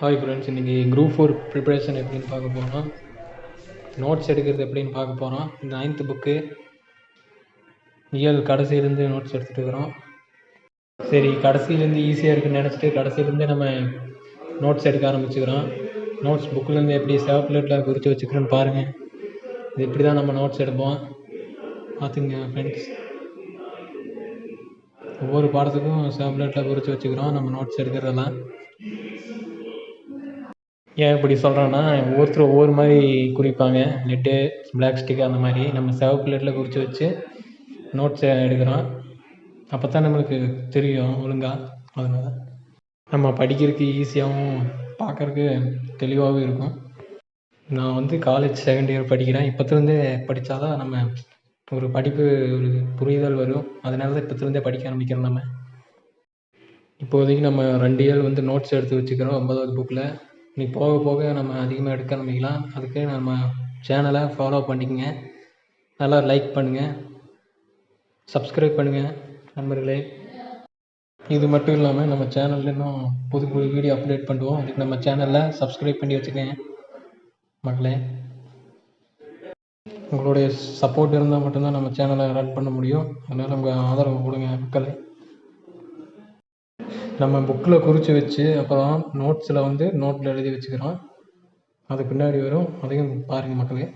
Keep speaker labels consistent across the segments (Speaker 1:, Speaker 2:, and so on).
Speaker 1: Hi friends, இன்றைக்கி group 4 preparation எப்படின்னு பார்க்க போகிறோம். நோட்ஸ் எடுக்கிறது எப்படின்னு பார்க்க போகிறோம். 9th புக்கு இயல் கடைசியிலேருந்து நோட்ஸ் எடுத்துகிட்டு இருக்கிறோம். சரி, கடைசியிலேருந்து ஈஸியாக இருக்குன்னு நினச்சிட்டு கடைசியிலேருந்தே நம்ம நோட்ஸ் எடுக்க ஆரம்பிச்சுக்கிறோம். நோட்ஸ் புக்கிலேருந்து எப்படி சேவ் குறித்து வச்சுக்கிறோன்னு பாருங்கள். இது இப்படி தான் நம்ம நோட்ஸ் எடுப்போம், பார்த்துங்க ஃப்ரெண்ட்ஸ். ஒவ்வொரு பாடத்துக்கும் சேவ் குறித்து வச்சுக்கிறோம் நம்ம நோட்ஸ் எடுக்கிறதெல்லாம். ஏன் இப்படி சொல்கிறேன்னா, ஒவ்வொருத்தர் ஒவ்வொரு மாதிரி குறிப்பாங்க. லெட்டு, பிளாக் ஸ்டிக் அந்த மாதிரி நம்ம சிவப்பு லெட்டில் குறித்து வச்சு நோட்ஸை எடுக்கிறோம். அப்போ தான் நம்மளுக்கு தெரியும் ஒழுங்காக. அதனால் நம்ம படிக்கிறதுக்கு ஈஸியாகவும் பார்க்குறதுக்கு தெளிவாகவும் இருக்கும். நான் வந்து காலேஜ் செகண்ட் இயர் படிக்கிறேன். இப்போத்துலேருந்தே படித்தா தான் நம்ம ஒரு படிப்பு ஒரு புரிதல் வரும். அதனால தான் இப்போத்துலேருந்தே படிக்க ஆரம்பிக்கிறோம். நம்ம இப்போதைக்கு நம்ம 2 இயர் வந்து நோட்ஸ் எடுத்து வச்சுக்கிறோம் 9வது புக்கில். நீ போக போக நம்ம அதிகமாக எடுக்க ஆரம்பிக்கலாம். அதுக்கு நம்ம சேனலை ஃபாலோ பண்ணிக்கங்க. நல்லா லைக் பண்ணுங்கள், சப்ஸ்கிரைப் பண்ணுங்கள் நண்பர்களே. இது மட்டும் இல்லாமல் நம்ம சேனலில் இன்னும் புது புது வீடியோ அப்டேட் பண்ணுவோம். அதுக்கு நம்ம சேனலில் சப்ஸ்கிரைப் பண்ணி வச்சுக்கோங்க மக்களே. உங்களுடைய சப்போர்ட் இருந்தால் மட்டும்தான் நம்ம சேனலை ரன் பண்ண முடியும். அதனால் உங்கள் ஆதரவு கொடுங்க மக்களே. நம்ம புக்கில் குறித்து வச்சு அப்புறம் நோட்ஸில் வந்து நோட்டில் எழுதி வச்சுக்கிறோம். அது பின்னாடி வரும், அதையும் பாருங்கள் மக்களே.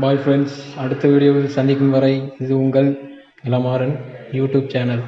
Speaker 1: பாய் ஃப்ரெண்ட்ஸ், அடுத்த வீடியோவில் சந்திக்கும் வரை இது உங்கள் இளமாறன் யூடியூப் சேனல்.